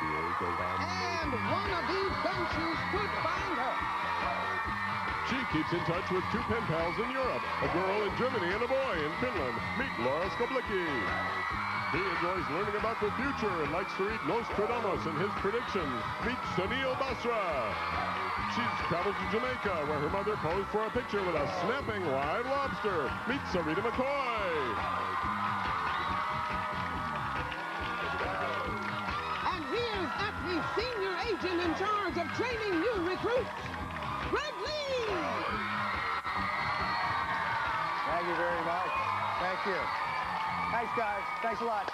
And one of these gumshoes could find her. She keeps in touch with two pen pals in Europe, a girl in Germany and a boy in Finland. Meet Laura Skoblicki. He enjoys learning about the future and likes to read Nostradamus and his predictions. Meet Sunil Basra. She's traveled to Jamaica, where her mother posed for a picture with a snapping live lobster. Meet Sarita McCoy. And here's ACME senior agent in charge of training new recruits, Greg Lee. Thank you very much. Thank you. Thanks, guys. Thanks a lot.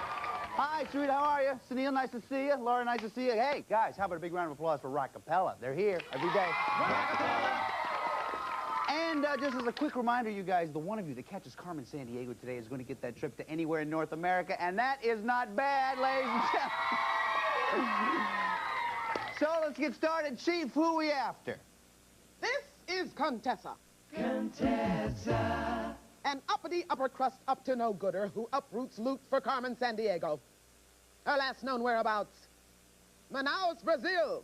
Hi, Sarita, how are you? Sunil, nice to see you. Laura, nice to see you. Hey, guys, how about a big round of applause for Rockapella? They're here every day. Rockapella! And just as a quick reminder, you guys, the one of you that catches Carmen Sandiego today is going to get that trip to anywhere in North America, and that is not bad, ladies and gentlemen. So let's get started. Chief, who are we after? This is Contessa. Contessa. An uppity upper-crust up-to-no-gooder who uproots loot for Carmen Sandiego. Her last known whereabouts, Manaus, Brazil.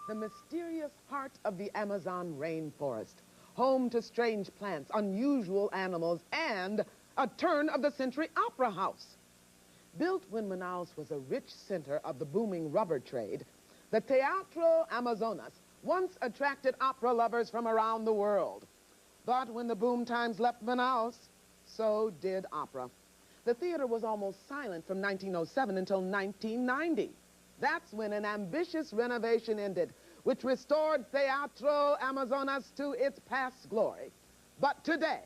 The mysterious heart of the Amazon rainforest, home to strange plants, unusual animals, and a turn-of-the-century opera house. Built when Manaus was a rich center of the booming rubber trade, the Teatro Amazonas once attracted opera lovers from around the world. But when the boom times left Manaus, so did opera. The theater was almost silent from 1907 until 1990. That's when an ambitious renovation ended, which restored Teatro Amazonas to its past glory. But today,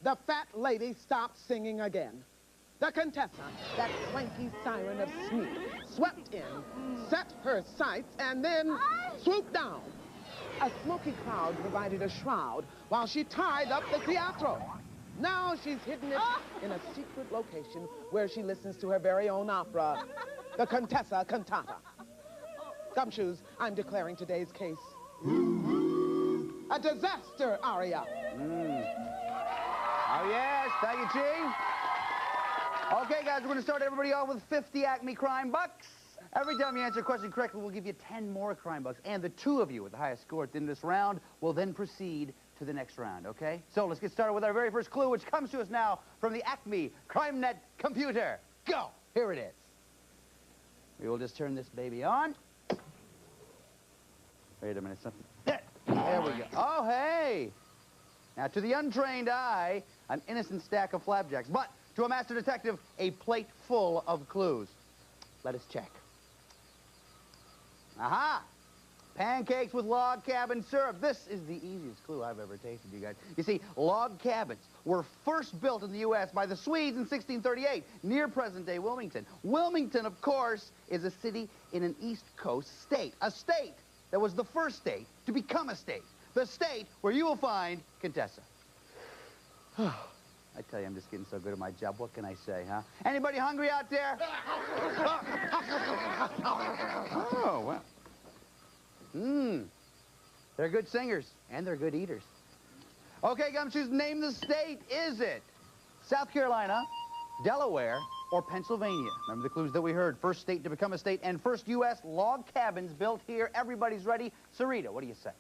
the fat lady stopped singing again. The Contessa, that swanky siren of Sneak, swept in, set her sights, and then swooped down. A smoky cloud provided a shroud while she tied up the Teatro. Now she's hidden it in a secret location where she listens to her very own opera, the Contessa Cantata. Gumshoes, I'm declaring today's case a disaster aria. Oh, yes. Thank you, Chief. Okay, guys, we're going to start everybody off with 50 ACME crime bucks. Every time you answer a question correctly, we'll give you 10 more crime bucks. And the two of you with the highest score at the end of this round will then proceed to the next round, okay? So let's get started with our very first clue, which comes to us now from the ACME CrimeNet computer. Go! Here it is. We will just turn this baby on. Wait a minute, something. There we go. Oh, hey! Now, to the untrained eye, an innocent stack of flapjacks. But to a master detective, a plate full of clues. Let us check. Aha! Pancakes with log cabin syrup. This is the easiest clue I've ever tasted, you guys. You see, log cabins were first built in the U.S. by the Swedes in 1638, near present-day Wilmington. Wilmington, of course, is a city in an East Coast state. A state that was the first state to become a state. The state where you will find Contessa. I tell you, I'm just getting so good at my job. What can I say, huh? Anybody hungry out there? Oh, well. They're good singers, and they're good eaters. Okay, Gumshoes, name the state. Is it South Carolina, Delaware, or Pennsylvania? Remember the clues that we heard. First state to become a state, and first U.S. log cabins built here. Everybody's ready. Sarita, what do you say?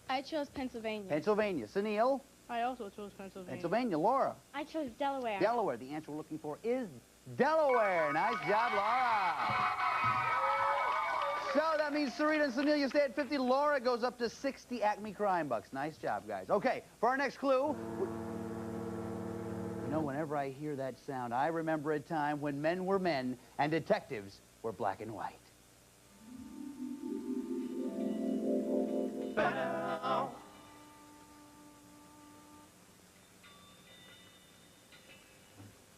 I chose Pennsylvania. Pennsylvania. Sunil? I also chose Pennsylvania. Pennsylvania. Laura? I chose Delaware. Delaware. The answer we're looking for is Delaware. Nice job, Laura. So that means Sarita and Sunil, you stay at 50. Laura goes up to 60 ACME crime bucks. Nice job, guys. Okay, for our next clue, you know, whenever I hear that sound, I remember a time when men were men and detectives were black and white.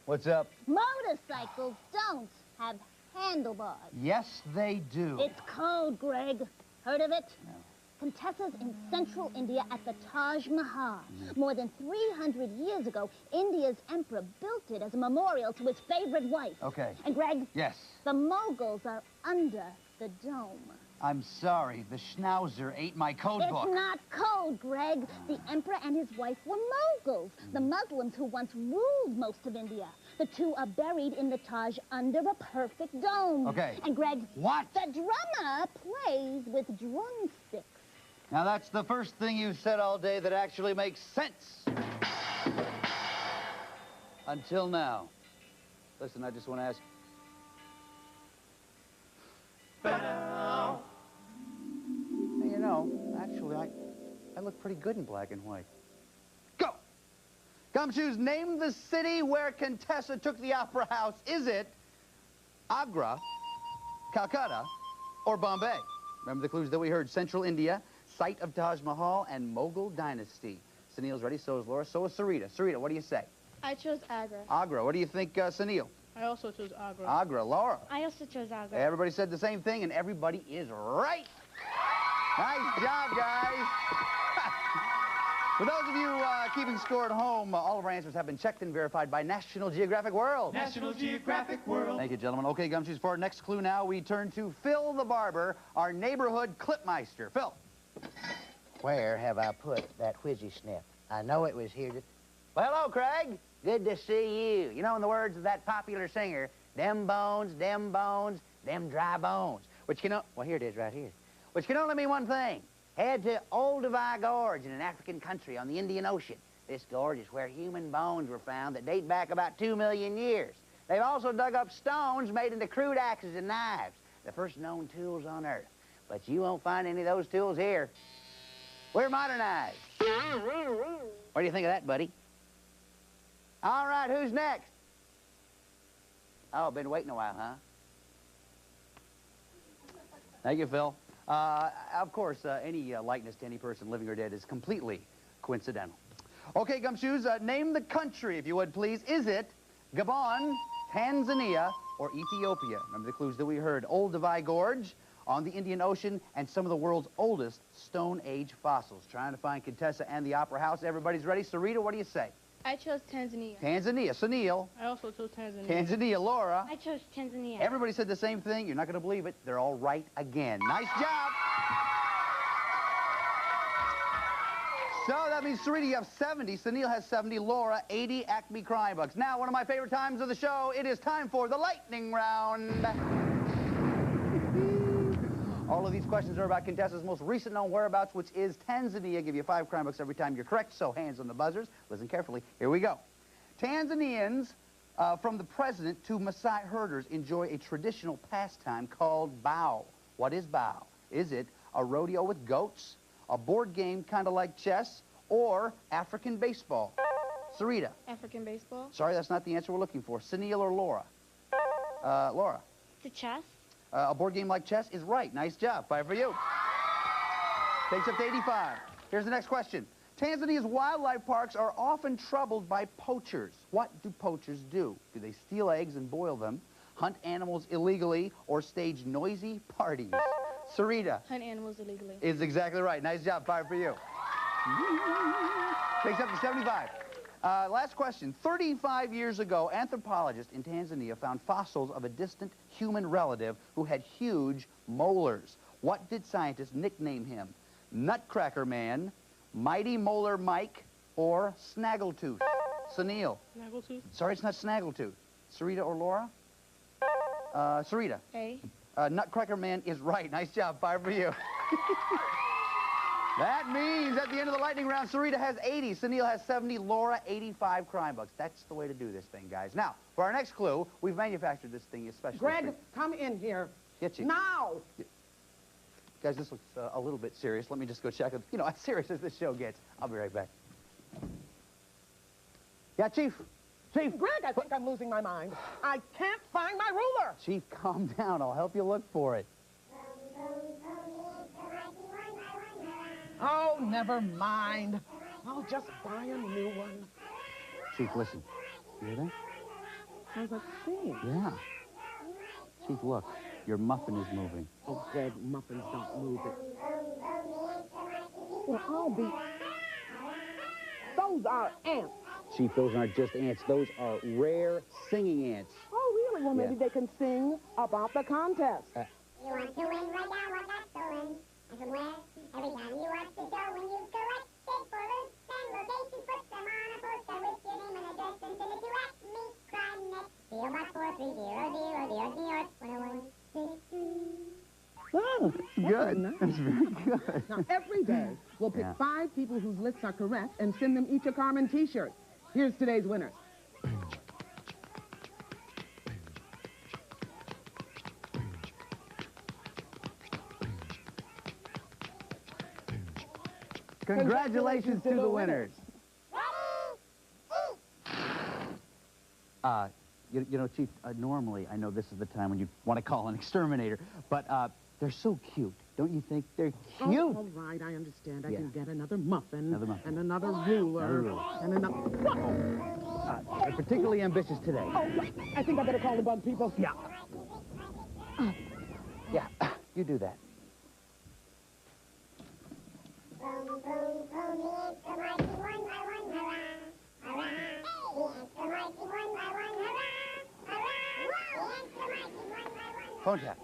What's up? Motorcycles don't have handlebars. Yes, they do. It's code, Greg. Heard of it? No. Contessa's in central India at the Taj Mahal. More than 300 years ago, India's emperor built it as a memorial to his favorite wife. Okay. And Greg? Yes. The Moguls are under the dome. I'm sorry, the schnauzer ate my code book. It's not code, Greg. The emperor and his wife were Mughals, the Muslims who once ruled most of India. The two are buried in the Taj under a perfect dome. Okay. And Greg, What? the drummer plays with drumsticks. Now, that's the first thing you've said all day that actually makes sense. Until now. Listen, I just want to ask... Hey, you know, actually, I look pretty good in black and white. Go! Gumshoes, name the city where Contessa took the opera house. Is it Agra, Calcutta, or Bombay? Remember the clues that we heard. Central India, site of Taj Mahal, and Mughal dynasty. Sunil's ready, so is Laura, so is Sarita. Sarita, what do you say? I chose Agra. Agra. What do you think, Sunil? I also chose Agra. Agra. Laura? I also chose Agra. Everybody said the same thing, and everybody is right. Nice job, guys. For those of you keeping score at home, all of our answers have been checked and verified by National Geographic World. National Geographic World. Thank you, gentlemen. Okay, Gumshoes, for our next clue now, we turn to Phil the Barber, our neighborhood clipmeister. Phil. Where have I put that whizzy snip? I know it was here to... Well, hello, Craig. Good to see you. You know, in the words of that popular singer, them bones, them dry bones. Which can... Well, here it is right here. Which can only mean one thing. Head to Old WQED Gorge in an African country on the Indian Ocean. This gorge is where human bones were found that date back about 2 million years. They've also dug up stones made into crude axes and knives, the first known tools on Earth. But you won't find any of those tools here. We're modernized. What do you think of that, buddy? All right, who's next? Oh, been waiting a while, huh? Thank you, Phil. Of course, any likeness to any person, living or dead, is completely coincidental. Okay, Gumshoes, name the country, if you would, please. Is it Gabon, Tanzania, or Ethiopia? Remember the clues that we heard. Old WQED Gorge on the Indian Ocean and some of the world's oldest Stone Age fossils. Trying to find Contessa and the Opera House. Everybody's ready. Sarita, what do you say? I chose Tanzania. Tanzania. Sunil. I also chose Tanzania. Tanzania. Laura. I chose Tanzania. Everybody said the same thing. You're not going to believe it. They're all right again. Nice job. So that means, Sarita, you have 70. Sunil has 70. Laura, 80 Acme Crime Bucks. Now, one of my favorite times of the show, it is time for the lightning round. All of these questions are about Contessa's most recent known whereabouts, which is Tanzania. Give you 5 crime bucks every time you're correct, so hands on the buzzers. Listen carefully. Here we go. Tanzanians, from the president to Maasai herders, enjoy a traditional pastime called bow. What is bow? Is it a rodeo with goats, a board game kind of like chess, or African baseball? Sarita. African baseball. Sorry, that's not the answer we're looking for. Sunil or Laura? Laura. To chess. A board game like chess is right. Nice job. 5 for you. Takes up to 85. Here's the next question. Tanzania's wildlife parks are often troubled by poachers. What do poachers do? Do they steal eggs and boil them, hunt animals illegally, or stage noisy parties? Sarita. Hunt animals illegally. Is exactly right. Nice job. 5 for you. Takes up to 75. Last question. 35 years ago, anthropologists in Tanzania found fossils of a distant human relative who had huge molars. What did scientists nickname him? Nutcracker Man, Mighty Molar Mike, or Snaggletooth? Sunil. Snaggletooth. Sorry, it's not Snaggletooth. Sarita or Laura? Sarita. A. Nutcracker Man is right. Nice job. 5 for you. That means at the end of the lightning round, Sarita has 80, Sunil has 70, Laura 85 crime bucks. That's the way to do this thing, guys. Now, for our next clue, we've manufactured this thing especially. Greg, come in here. Get you. Now! Guys, this looks a little bit serious. Let me just go check it. You know, as serious as this show gets. I'll be right back. Yeah, Chief. Chief. Greg, I think I'm losing my mind. I can't find my ruler. Chief, calm down. I'll help you look for it. Oh, never mind. I'll just buy a new one. Chief, listen. You hear that? How's that sing? Yeah. Chief, look. Your muffin is moving. Oh, Greg, muffins don't move it. Well, I'll be... Those are ants. Chief, those aren't just ants. Those are rare singing ants. Oh, really? Well, maybe Yeah. they can sing about the contest. You want to win right now? What that And from where? Every time you watch the show, when you've collected for routes and locations, put them on a poster with your name and address and send it to ACME Crime Net. P.O. Box 430000163. Oh, good. Nice. That's very good. Now, every day, we'll pick 5 people whose lists are correct and send them each a Carmen t-shirt. Here's today's winners. Congratulations to the winners. You know, Chief, normally, I know this is the time when you want to call an exterminator, but they're so cute. Don't you think? They're cute. Oh, all right, I understand. I can get another muffin, and another ruler, and another... They're particularly ambitious today. Oh, I think I better call the bug people. Yeah. Yeah, you do that. Boom, boom, boom, the ants, the mighty one by one, hurrah, hurrah. The ants, the mighty one by one, hurrah, hurrah. The ants, the mighty one by one. Phone tap.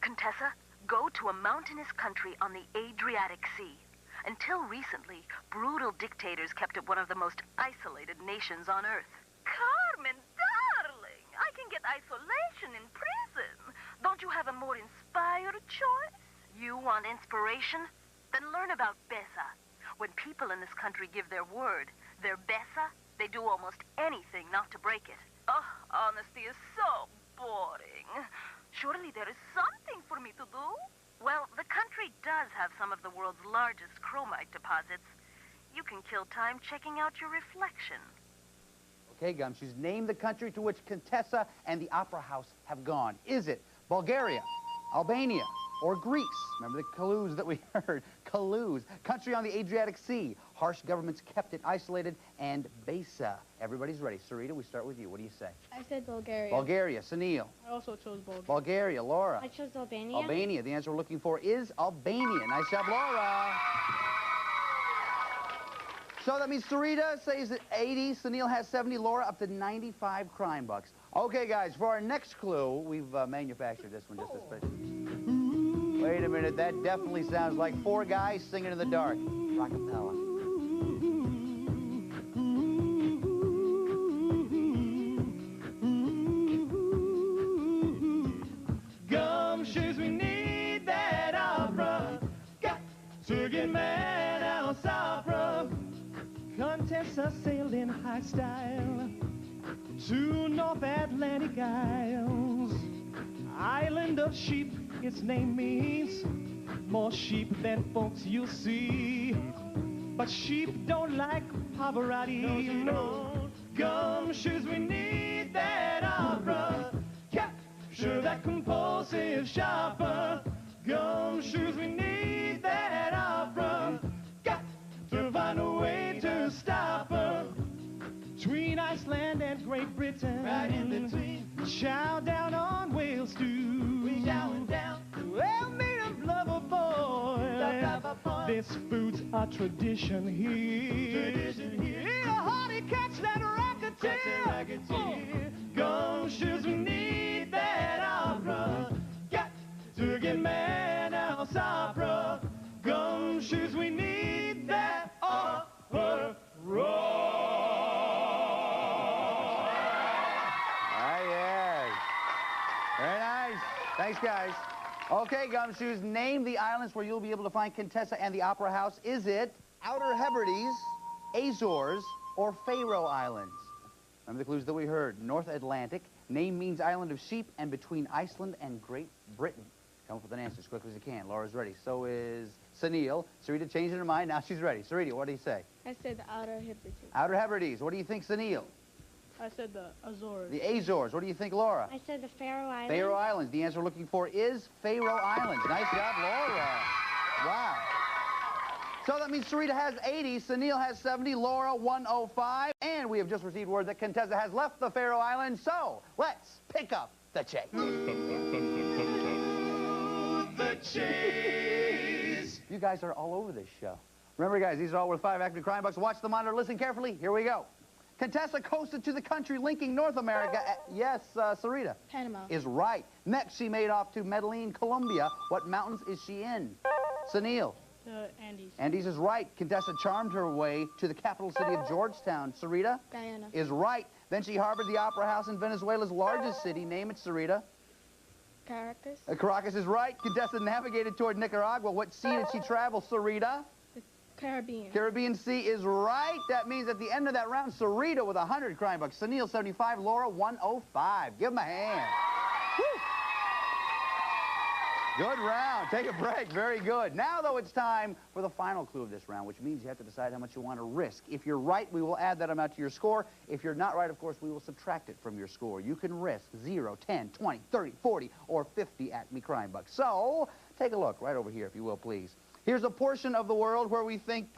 Contessa, go to a mountainous country on the Adriatic Sea. Until recently, brutal dictators kept it one of the most isolated nations on Earth. Carmen, darling, I can get isolation in prison. Don't you have a more inspired choice? You want inspiration? Then learn about Besa. When people in this country give their word, their Besa, they do almost anything not to break it. Oh, honesty is so boring. Surely there is something for me to do? Well, the country does have some of the world's largest chromite deposits. You can kill time checking out your reflection. Okay, Gumshoes, name the country to which Contessa and the Opera House have gone. Is it Bulgaria, Albania, or Greece? Remember the clues that we heard? Clues. Country on the Adriatic Sea. Harsh governments kept it isolated. And Besa. Everybody's ready. Sarita, we start with you. What do you say? I said Bulgaria. Bulgaria. Sunil. I also chose Bulgaria. Bulgaria. Laura. I chose Albania. Albania. The answer we're looking for is Albania. Nice job, Laura. So that means Sarita says that 80, Sunil has 70, Laura up to 95 crime bucks. Okay, guys, for our next clue, we've manufactured this one just especially. Wait a minute, that definitely sounds like 4 guys singing in the dark. Rockapella. Gumshoes, we need that opera. Got to get mad out opera. Contessa sailed in high style to North Atlantic Isles. Island of sheep, its name means more sheep than folks you'll see. But sheep don't like Pavarotti. No, Gumshoes, we need that opera. Capture that compulsive shopper. Gumshoes, we need that opera. Got to find a way to stop her. Between Iceland and Great Britain, right in between, chow down on whale stew. We chowing down, well, made of lover boy. This food's a tradition here. Tradition here. Yeah, honey, catch that racketeer. Gumshoes, we need that opera. Got to get mad now, opera. Gumshoes, we need that opera. Very nice. Thanks, guys. Okay, Gumshoes, name the islands where you'll be able to find Contessa and the Opera House. Is it Outer Hebrides, Azores, or Faroe Islands? Remember the clues that we heard. North Atlantic, name means island of sheep, and between Iceland and Great Britain. Come up with an answer as quickly as you can. Laura's ready. So is Sunil. Sarita changed her mind. Now she's ready. Sarita, what do you say? I said the Outer Hebrides. Outer Hebrides. What do you think, Sunil? I said the Azores. The Azores. What do you think, Laura? I said the Faroe Islands. Faroe Islands. The answer we're looking for is Faroe Islands. Nice job, Laura. Wow. So that means Sarita has 80, Sunil has 70, Laura 105, and we have just received word that Contessa has left the Faroe Islands, so let's pick up the chase. The chase. You guys are all over this show. Remember, guys, these are all worth 5 ACME crime bucks. Watch the monitor, listen carefully. Here we go. Contessa coasted to the country linking North America. Yes, Sarita. Panama. Is right. Next, she made off to Medellin, Colombia. What mountains is she in? Sunil. The Andes. Andes is right. Contessa charmed her way to the capital city of Georgetown. Sarita. Guyana. Is right. Then she harbored the Opera House in Venezuela's largest city. Name it, Sarita. Caracas. Caracas is right. Contessa navigated toward Nicaragua. What sea did she travel, Sarita? The Caribbean. Caribbean Sea is right. That means at the end of that round, Sarita with 100 crime bucks. Sunil, 75. Laura, 105. Give them a hand. Woo. Good round. Take a break. Very good. Now, though, it's time for the final clue of this round, which means you have to decide how much you want to risk. If you're right, we will add that amount to your score. If you're not right, of course, we will subtract it from your score. You can risk 0, 10, 20, 30, 40, or 50 Acme crime bucks. So, take a look right over here, if you will, please. Here's a portion of the world where we think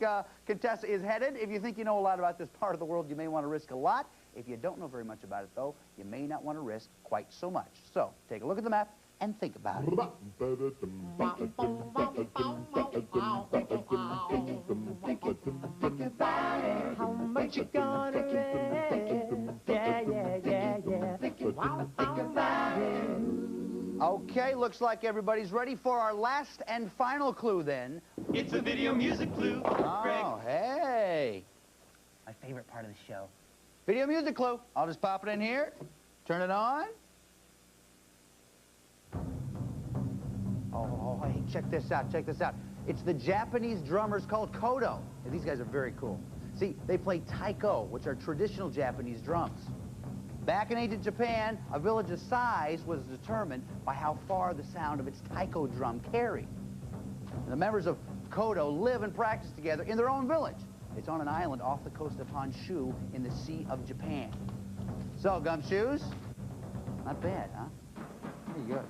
Contessa is headed. If you think you know a lot about this part of the world, you may want to risk a lot. If you don't know very much about it, though, you may not want to risk quite so much. So, take a look at the map and think about it. How much you gonna risk? Yeah. Think about it. Okay, looks like everybody's ready for our last and final clue, then. It's a video music clue. Oh, hey. My favorite part of the show. Video music clue. I'll just pop it in here. Turn it on. Oh, hey, check this out, check this out. It's the Japanese drummers called Kodo. And these guys are very cool. See, they play taiko, which are traditional Japanese drums. Back in ancient Japan, a village's size was determined by how far the sound of its taiko drum carried. And the members of Kodo live and practice together in their own village. It's on an island off the coast of Honshu in the Sea of Japan. So, Gumshoes, not bad, huh? Pretty good.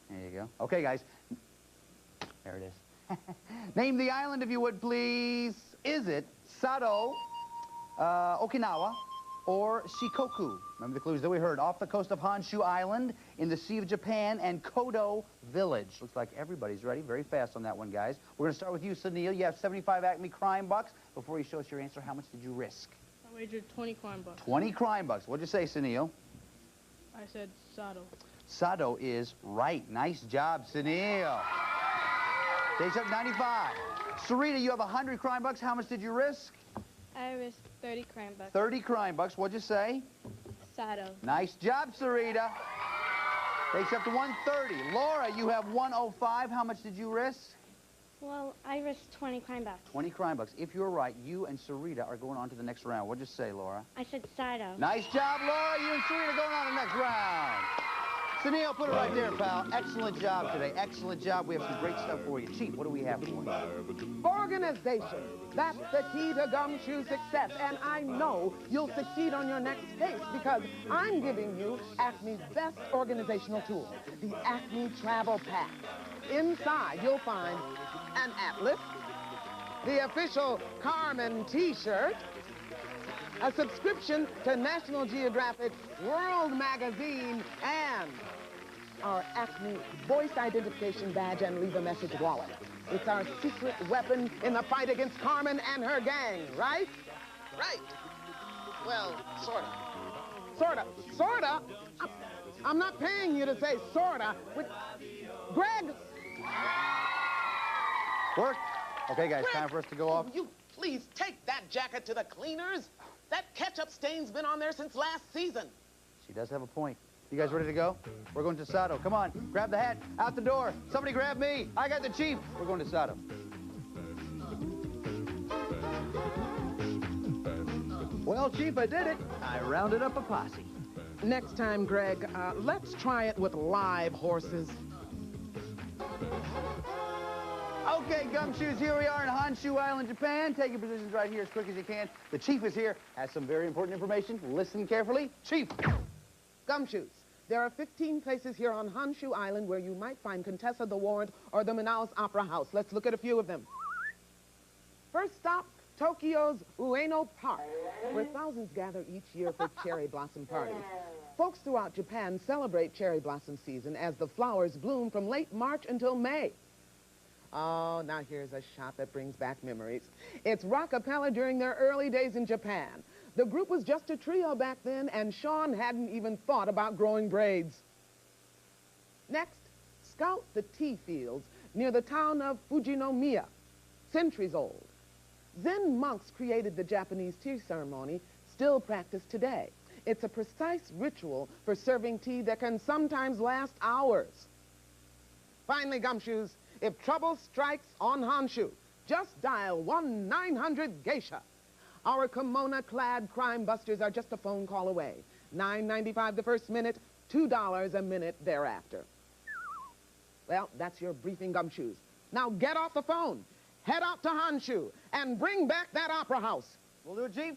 There you go. Okay, guys. There it is. Name the island, if you would, please. Is it Sado, Okinawa, or Shikoku? Remember the clues that we heard. Off the coast of Honshu Island, in the Sea of Japan, and Kodo Village. Looks like everybody's ready. Very fast on that one, guys. We're going to start with you, Sunil. You have 75 Acme crime bucks. Before you show us your answer, how much did you risk? I wagered 20 crime bucks. 20 crime bucks. What'd you say, Sunil? I said Sado. Sado is right. Nice job, Sunil. Takes up 95. Sarita, you have 100 crime bucks. How much did you risk? I risked 30 crime bucks. 30 crime bucks. What'd you say? Sado. Nice job, Sarita. Takes up to 130. Laura, you have 105. How much did you risk? Well, I risked 20 crime bucks. 20 crime bucks. If you're right, you and Sarita are going on to the next round. What'd you say, Laura? I said Sado. Nice job, Laura. You and Sarita going on to the next round. Sunil, put it right there, pal. Excellent job today. Excellent job. We have some great stuff for you. Chief, what do we have for you? Organization. That's the key to Gumshoe success. And I know you'll succeed on your next case because I'm giving you Acme's best organizational tool, the Acme Travel Pack. Inside, you'll find an atlas, the official Carmen T-shirt, a subscription to National Geographic's World Magazine, and our Acme voice identification badge and leave a message wallet. It's our secret weapon in the fight against Carmen and her gang, right? Right. Well, sorta. Sorta. Sorta? I'm not paying you to say sorta. Greg! Work. Okay, guys, Greg, time for us to go off. You please take that jacket to the cleaners. That ketchup stain's been on there since last season. She does have a point. You guys ready to go? We're going to Sado. Come on, grab the hat. Out the door. Somebody grab me. I got the chief. We're going to Sado. Well, Chief, I did it. I rounded up a posse. Next time, Greg, let's try it with live horses. Okay, Gumshoes, here we are in Honshu Island, Japan. Take your positions right here as quick as you can. The chief is here, has some very important information. Listen carefully. Chief. Gumshoes, there are 15 places here on Honshu Island where you might find Contessa the Warrant or the Manaus Opera House. Let's look at a few of them. First stop, Tokyo's Ueno Park, where thousands gather each year for cherry blossom parties. Folks throughout Japan celebrate cherry blossom season as the flowers bloom from late March until May. Oh, now here's a shot that brings back memories. It's rockapella during their early days in Japan. The group was just a trio back then, and Sean hadn't even thought about growing braids. Next, scout the tea fields near the town of Fujinomiya, centuries old. Zen monks created the Japanese tea ceremony, still practiced today. It's a precise ritual for serving tea that can sometimes last hours. Finally, Gumshoes, if trouble strikes on Honshu, just dial 1-900-GEISHA. Our kimono-clad crime busters are just a phone call away. $9.95 the first minute, $2 a minute thereafter. Well, that's your briefing, Gumshoes. Now get off the phone, head out to Honshu, and bring back that opera house. We'll do it, Chief.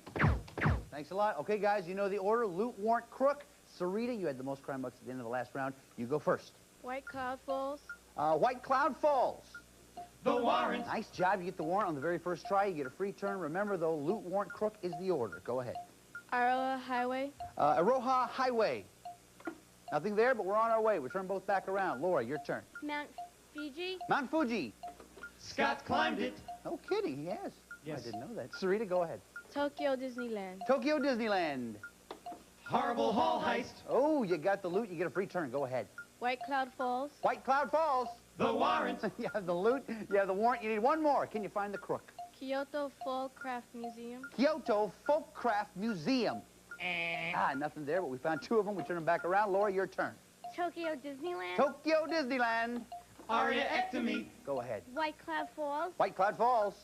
Thanks a lot. Okay, guys, you know the order. Loot, warrant, crook. Sarita, you had the most crime bucks at the end of the last round. You go first. White Cloud Falls. White Cloud Falls. The warrant. Nice job. You get the warrant on the very first try. You get a free turn. Remember, though, loot, warrant, crook is the order. Go ahead. Aroha Highway. Aroha Highway. Nothing there, but we're on our way. We turn both back around. Laura, your turn. Mount Fiji. Mount Fuji. Scott climbed it. No kidding, he has. Yes. I didn't know that. Sarita, go ahead. Tokyo Disneyland. Tokyo Disneyland. Horrible hall heist. Oh, you got the loot. You get a free turn. Go ahead. White Cloud Falls. White Cloud Falls. The warrant. You have the loot. You have the warrant. You need one more. Can you find the crook? Kyoto Folk Craft Museum. Kyoto Folkcraft Museum. Nothing there, but we found two of them. We turn them back around. Laura, your turn. Tokyo Disneyland. Tokyo Disneyland. Aria Ectomy. Go ahead. White Cloud Falls. White Cloud Falls.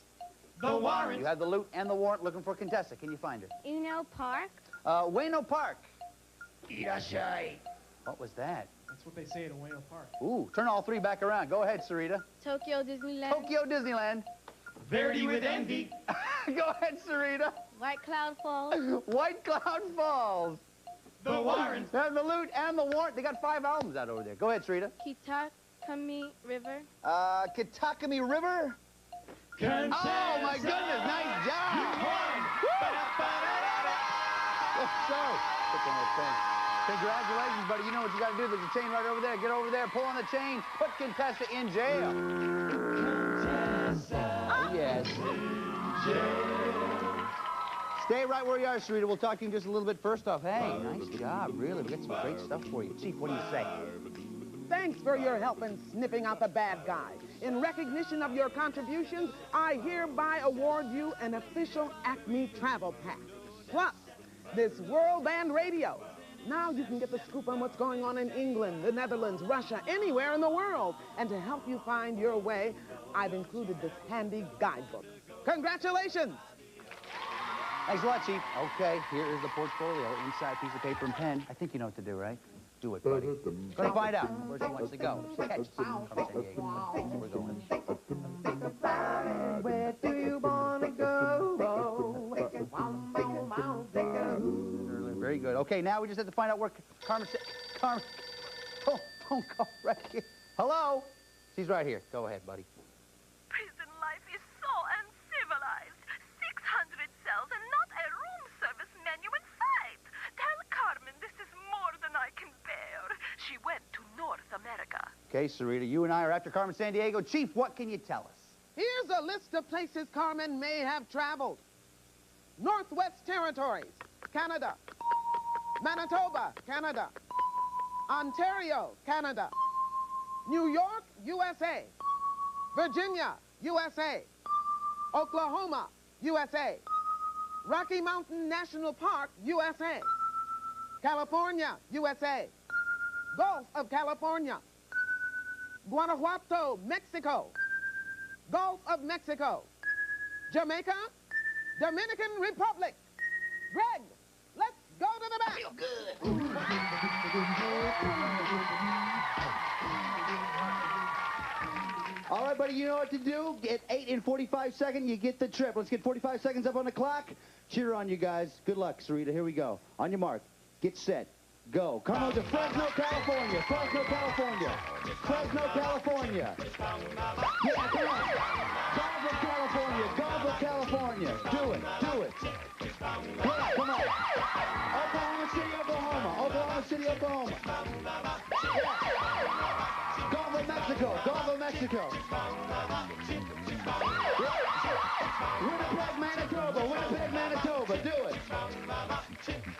The warrant. You have the loot and the warrant looking for Contessa. Can you find her? Uno Park. Ueno Park. Irashai. What was that? That's what they say at Ueno Park. Ooh, turn all three back around. Go ahead, Sarita. Tokyo Disneyland. Tokyo Disneyland. Verdi with envy. Go ahead, Sarita. White Cloud Falls. White Cloud Falls. The warrant. And the loot and the warrant. They got 5 albums out over there. Go ahead, Sarita. Kitakami River. Kitakami River. Contessa. Oh, my goodness. Nice job. You won. So, pick on that thing. Congratulations, buddy. You know what you got to do. There's a chain right over there. Get over there, pull on the chain, put Contessa in jail. Contessa. Yes. Stay right where you are, Sarita. We'll talk to you in just a little bit. First off, hey, nice job. Really, we got some great stuff for you. Chief, what do you say? Thanks for your help in sniffing out the bad guy. In recognition of your contributions, I hereby award you an official ACME travel pack. Plus, this World Band Radio. Now you can get the scoop on what's going on in England, the Netherlands, Russia, anywhere in the world. And to help you find your way, I've included this handy guidebook. Congratulations! Thanks a lot, Chief. Okay, here is the portfolio. Inside piece of paper and pen. I think you know what to do, right? Do it, buddy. Gonna find out where she wants to go. Catch Carmen Sandiego. We're going. Where do you want to go? Very good. Okay, now we just have to find out where Carmen... Oh, phone call right here. Hello? She's right here. Go ahead, buddy. Prison life is so uncivilized. 600 cells and not a room service menu in sight. Tell Carmen this is more than I can bear. She went to North America. Okay, Sarita, you and I are after Carmen Sandiego. Chief, what can you tell us? Here's a list of places Carmen may have traveled. Northwest Territories, Canada. Manitoba, Canada. Ontario, Canada. New York, USA. Virginia, USA. Oklahoma, USA. Rocky Mountain National Park, USA. California, USA. Gulf of California. Guanajuato, Mexico. Gulf of Mexico. Jamaica, Dominican Republic. Greg, let's go to the back. Feel good. All right, buddy, you know what to do. At 8 and 45 seconds, you get the trip. Let's get 45 seconds up on the clock. Cheer on you guys. Good luck, Sarita. Here we go. On your mark. Get set. Go. Come on to Fresno, California. Fresno, California. Fresno, California. Yeah, come on. Carver, California. Carver, California. Do it. Do it. Yeah, come on. Oklahoma City, Oklahoma. Oklahoma City, Oklahoma. Yeah. Carver, Mexico. Mexico. Gulf of Mexico. Winnipeg, Manitoba. Winnipeg, Manitoba. Do it.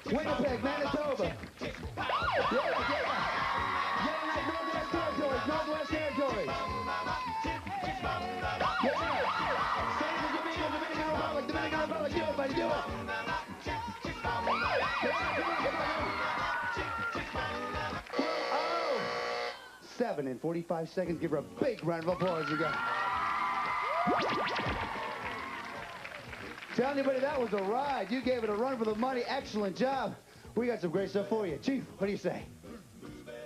Winnipeg, Manitoba. Yeah. Yell like Northwest Territories. Northwest Territories. Yeah. Same as Dominican Republic. Dominican Republic. Do it, buddy. Do it. Oh. 7 in 45 seconds. Give her a big round of applause, you guys. Tell anybody that was a ride. You gave it a run for the money. Excellent job. We got some great stuff for you. Chief, what do you say?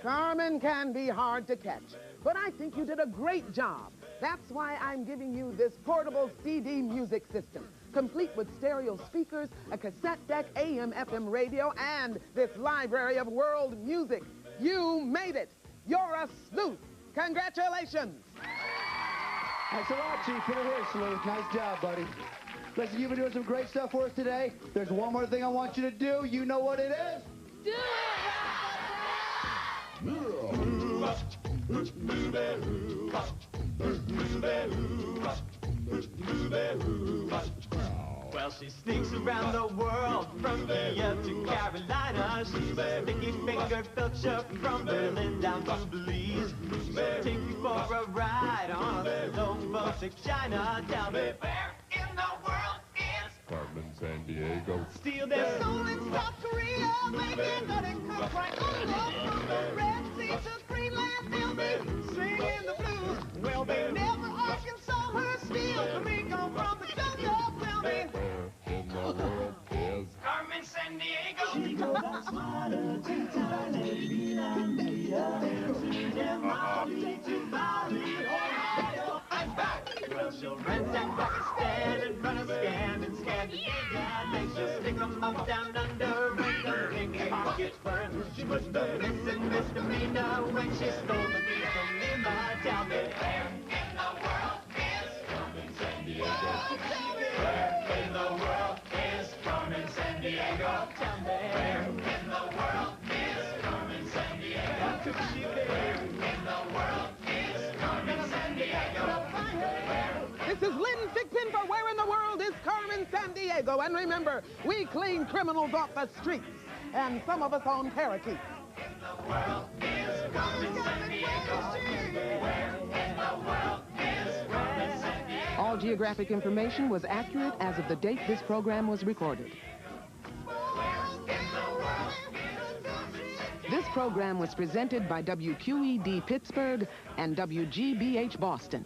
Carmen can be hard to catch, but I think you did a great job. That's why I'm giving you this portable CD music system, complete with stereo speakers, a cassette deck, AM/FM radio, and this library of world music. You made it. You're a sleuth. Congratulations. Thanks a lot, Chief. Put it here, Sleuth. Nice job, buddy. Listen, you've been doing some great stuff for us today. There's one more thing I want you to do. You know what it is? Do it, Well, she sneaks around the world from India to Carolina. She's a sticky-fingered filcher from Berlin down to Belize. She'll take you for a ride on a long boat to China. Tell me, where in the world is Carmen Sandiego. Steal their soul in South Korea, making nothing cook right over from the Red Sea to Greenland. They'll be singing the blues. Well, they never Arkansas her steel. Domingo from the jungle. Tell me, In the world is Carmen Sandiego. She goes out smarter to Thailand, to Mali, to Bali, Ohio. I'm back. Well, she'll rent out Pakistan and run a scam in Scandinavia. Then she'll stick 'em up down under and the pink pockets burn. She was the missing misdemeanor when she stole the beat from Lima. Tell me, where in the world is Carmen Sandiego? Tell me, where in the world is Carmen Sandiego? Tell me, where in the world is Carmen Sandiego? Could she be? Where in the world is Carmen Sandiego? This is Lynn Thigpen for Where in the World is Carmen Sandiego. And remember, we clean criminals off the streets, and some of us own parakeets. All geographic information was accurate as of the date this program was recorded. This program was presented by WQED Pittsburgh and WGBH Boston.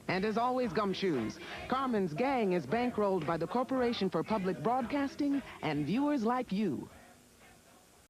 And as always, Gumshoes, Carmen's gang is bankrolled by the Corporation for Public Broadcasting and viewers like you.